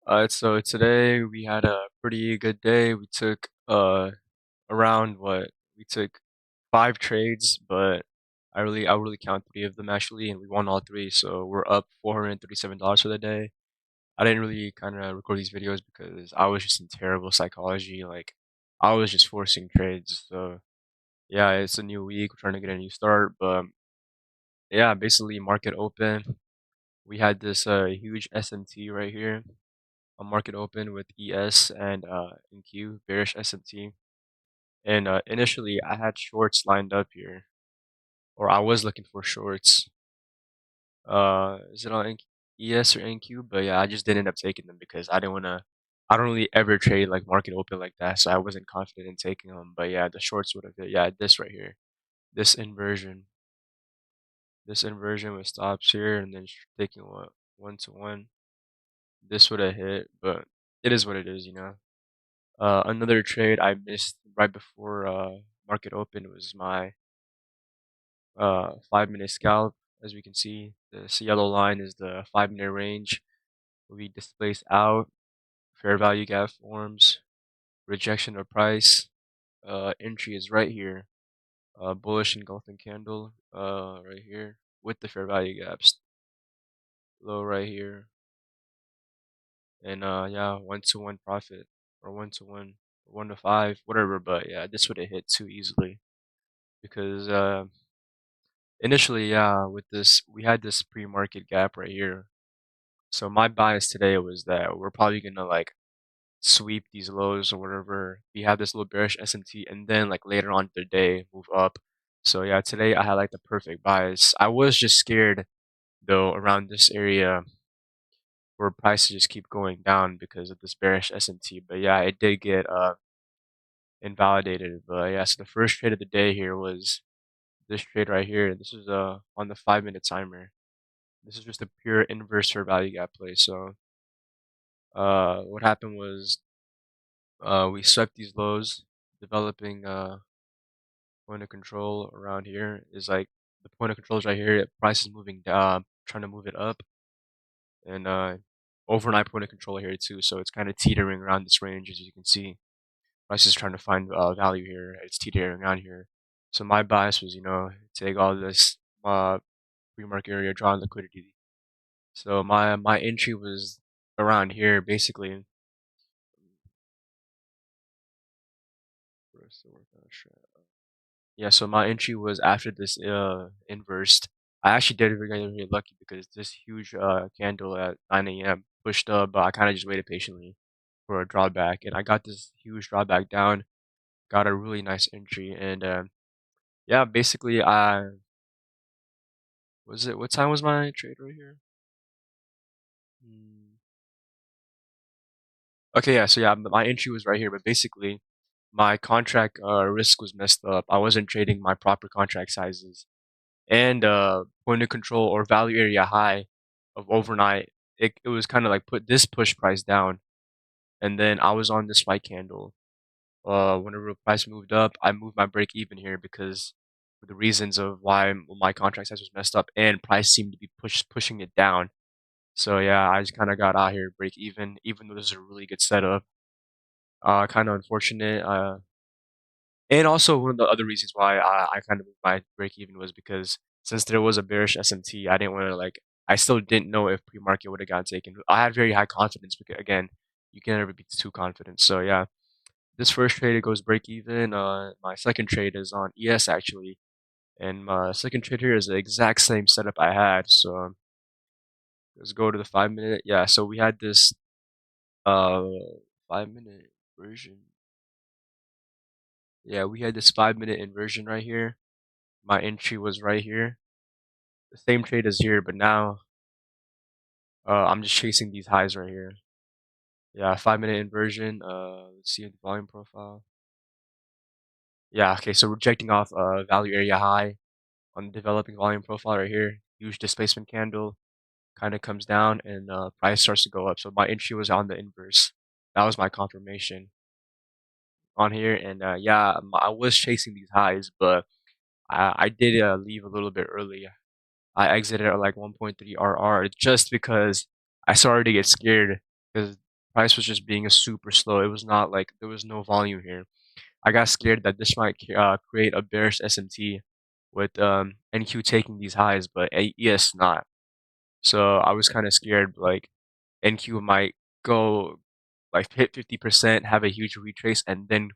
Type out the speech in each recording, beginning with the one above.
So today we had a pretty good day. We took around what we took 5 trades, but I really count 3 of them actually, and we won all 3. So we're up $437 for the day. I didn't really kind of record these videos because I was just in terrible psychology. Like I was just forcing trades. So yeah, it's a new week. We're trying to get a new start, but yeah, basically market open. We had this huge SMT right here. A market open with ES and NQ, bearish SMT. And initially, I had shorts lined up here, or I was looking for shorts. Is it on ES or NQ? But yeah, I just didn't end up taking them because I didn't want to. I don't really ever trade like market open like that, so I wasn't confident in taking them. But yeah, the shorts would have hit. Yeah, this right here, this inversion, this inversion with stops here, and then taking what 1 to 1. This would have hit, but it is what it is, you know. Another trade I missed right before market open was my 5-minute scalp. As we can see, this yellow line is the 5-minute range. We displaced out, fair value gap forms, rejection of price. Entry is right here. Bullish engulfing candle right here with the fair value gaps. Low right here. And yeah, 1 to 1 profit or 1 to 1, 1 to 5, whatever. But yeah, this would have hit too easily because initially, yeah, with this, we had this pre-market gap right here. So my bias today was that we're probably gonna like sweep these lows or whatever. We have this little bearish SMT, and then like later on the day move up. So yeah, today I had like the perfect bias. I was just scared though around this area where prices just keep going down because of this bearish SMT. But yeah, it did get invalidated. But yeah, so the first trade of the day here was this trade right here. This is on the 5-minute timer. This is just a pure inverse fair value gap play. So what happened was we swept these lows, developing point of control around here is like the point of control is right here. Price is moving down, trying to move it up, and overnight point of control here too. So it's kind of teetering around this range, as you can see. Price is trying to find value here. It's teetering around here. So my bias was, you know, take all this pre-market area, draw liquidity. So my entry was around here, basically. Where's the workout strat? Yeah, so my entry was after this inversed. I actually did really lucky because this huge candle at 9 a.m. pushed up, but I kind of just waited patiently for a drawback, and I got this huge drawback down. Got a really nice entry, and yeah, basically I was it. What time was my trade right here? Hmm. Okay, yeah, so yeah, my entry was right here, but basically my contract risk was messed up. I wasn't trading my proper contract sizes. And point of control or value area high of overnight, it was kind of like put this push price down, and then I was on this spike candle. Whenever the price moved up, I moved my break even here because for the reasons of why my contract size was messed up and price seemed to be pushing it down. So yeah, I just kind of got out here break even though this is a really good setup. Kind of unfortunate. And also one of the other reasons why I kind of moved my break even was because since there was a bearish SMT, I didn't want to like I still didn't know if pre-market would have gotten taken. I had very high confidence because again, you can never be too confident. So yeah, this first trade it goes break even. My second trade is on ES actually, and my second trade here is the exact same setup I had. So let's go to the 5-minute. Yeah, so we had this uh 5-minute version. Yeah, we had this 5-minute inversion right here. My entry was right here. The same trade as here, but now I'm just chasing these highs right here. Yeah, 5-minute inversion. Let's see the volume profile. Yeah, okay, so rejecting off value area high on the developing volume profile right here. Huge displacement candle kind of comes down and price starts to go up. So my entry was on the inverse. That was my confirmation on here, and yeah, I was chasing these highs, but I did leave a little bit early. I exited at like 1.3 RR just because I started to get scared because price was just being super slow. It was not like there was no volume here. I got scared that this might create a bearish SMT with NQ taking these highs, but ES not. So I was kind of scared like NQ might go like hit 50%, have a huge retrace, and then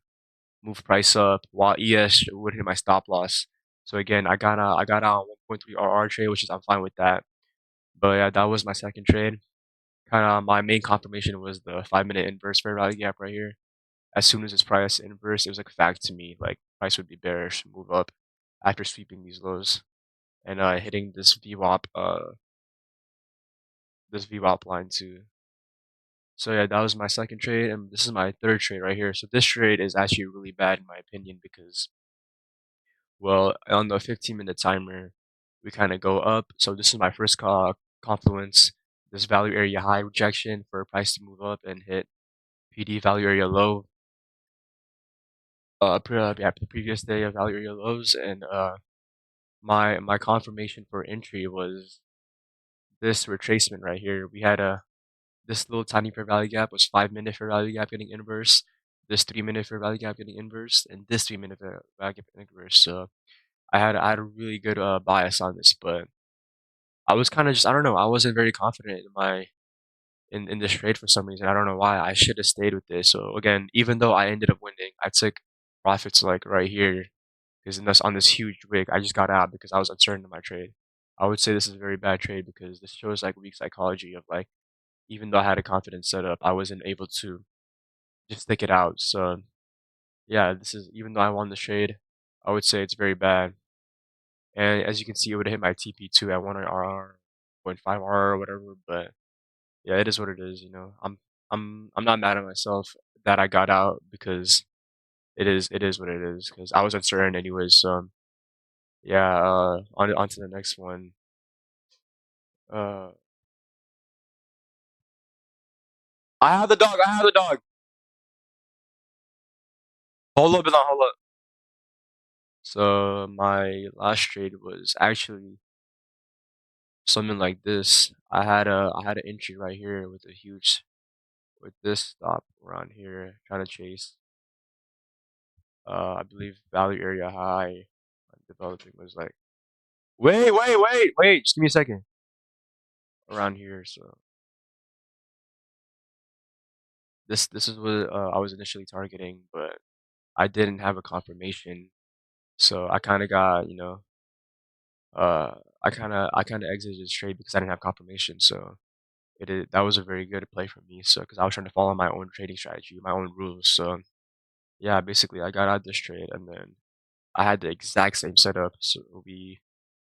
move price up while ES would hit my stop loss. So again, I got out on 1.3 RR trade, which is I'm fine with that. But yeah, that was my second trade. Kind of my main confirmation was the 5 minute inverse fair value gap right here. As soon as this price inverse, it was like a fact to me, like price would be bearish, move up after sweeping these lows and hitting this VWAP line too. So yeah, that was my second trade, and this is my third trade right here. So this trade is actually really bad in my opinion because, well, on the 15-minute timer, we kind of go up. So this is my first confluence, this value area high rejection for a price to move up and hit PD value area low. Yeah, the previous day of value area lows, and my confirmation for entry was this retracement right here. We had a this little tiny fair value gap was 5 minute fair value gap getting inverse, this 3 minute fair value gap getting inverse, and this 3 minute fair value gap getting inverse. So I had a really good bias on this, but I was kind of just I don't know, I wasn't very confident in my in this trade for some reason. I don't know why. I should have stayed with this. So again, even though I ended up winning, I took profits like right here because in this on this huge wick, I just got out because I was uncertain in my trade. I would say this is a very bad trade because this shows like weak psychology of like even though I had a confident setup, I wasn't able to just stick it out. So yeah, this is even though I won the trade, I would say it's very bad. And as you can see, it would have hit my TP2 at 1 RR, 0.5 RR or whatever. But yeah, it is what it is. You know, I'm not mad at myself that I got out because it is what it is because I was uncertain anyways. So yeah, on to the next one. Uh, I have the dog. I have the dog. Hold up, Bilan, hold up. So my last trade was actually something like this. I had an entry right here with a huge with this stop around here trying to chase. I believe value area high developing was like wait. Just give me a second. Around here, so this is what I was initially targeting, but I didn't have a confirmation, so I kind of got uh I kind of exited this trade because I didn't have confirmation. So that was a very good play for me. So because I was trying to follow my own trading strategy, my own rules. So yeah, basically I got out this trade and then I had the exact same setup. So we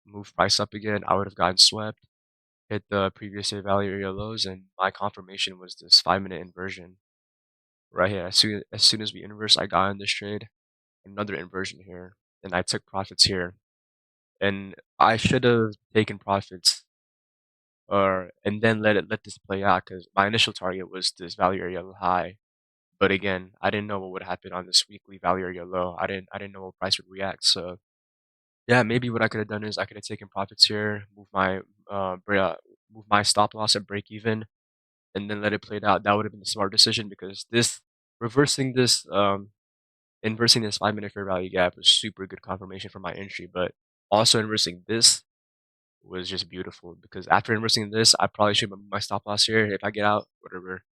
moved price up again. I would have gotten swept, hit the previous day value area lows, and my confirmation was this 5 minute inversion right here. As soon as we inverse, I got in this trade, another inversion here, and I took profits here. And I should have taken profits or and then let this play out because my initial target was this value area high. But again, I didn't know what would happen on this weekly value area low. I didn't know what price would react. So yeah, maybe what I could have done is I could have taken profits here, move my stop loss at break even, and then let it play out. That would have been a smart decision because this reversing this inversing this 5 minute fair value gap was super good confirmation for my entry. But also inversing this was just beautiful because after inversing this, I probably should move my stop loss here if I get out, whatever.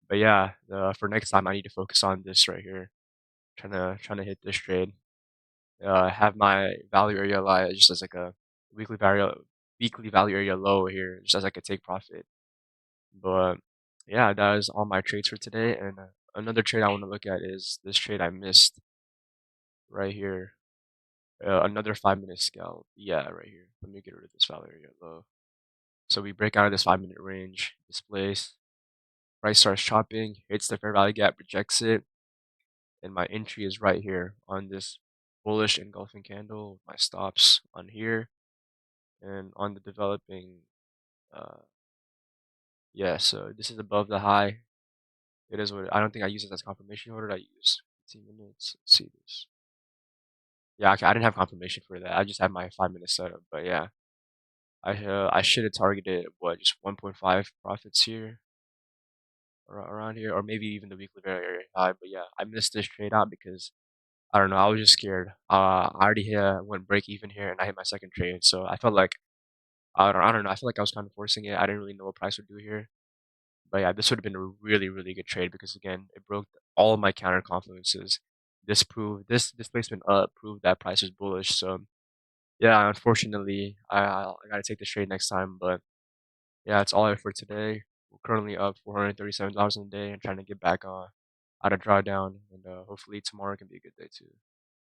But yeah, for next time, I need to focus on this right here. Trying to hit this trade. Have my value area lie just as like a weekly value weekly value area low here, just as like a take profit. But yeah, that is all my trades for today. And another trade I want to look at is this trade I missed right here. Another 5 minute scalp. Yeah, right here. Let me get rid of this value area low. So we break out of this 5 minute range, displace. Price starts chopping, hits the fair value gap, rejects it, and my entry is right here on this bullish engulfing candle. My stops on here and on the developing. Uh, yeah, so this is above the high. It is what I don't think I use it as confirmation. What did I use? 15 minutes. Let's see this. Yeah, okay, I didn't have confirmation for that. I just had my 5 minute setup. But yeah, I should have targeted what just 1.5 profits here. around here, or maybe even the weekly very high. But yeah, I missed this trade out because I don't know. I was just scared. I already went break even here, and I hit my second trade, so I felt like I don't know. I feel like I was kind of forcing it. I didn't really know what price would do here. But yeah, this would have been a really good trade because again, it broke all of my counter confluences. This displacement up proved that price was bullish. So yeah, unfortunately, I gotta take this trade next time. But yeah, that's all I have for today. We're currently up $437 a day and trying to get back on out of drawdown, and hopefully tomorrow can be a good day too.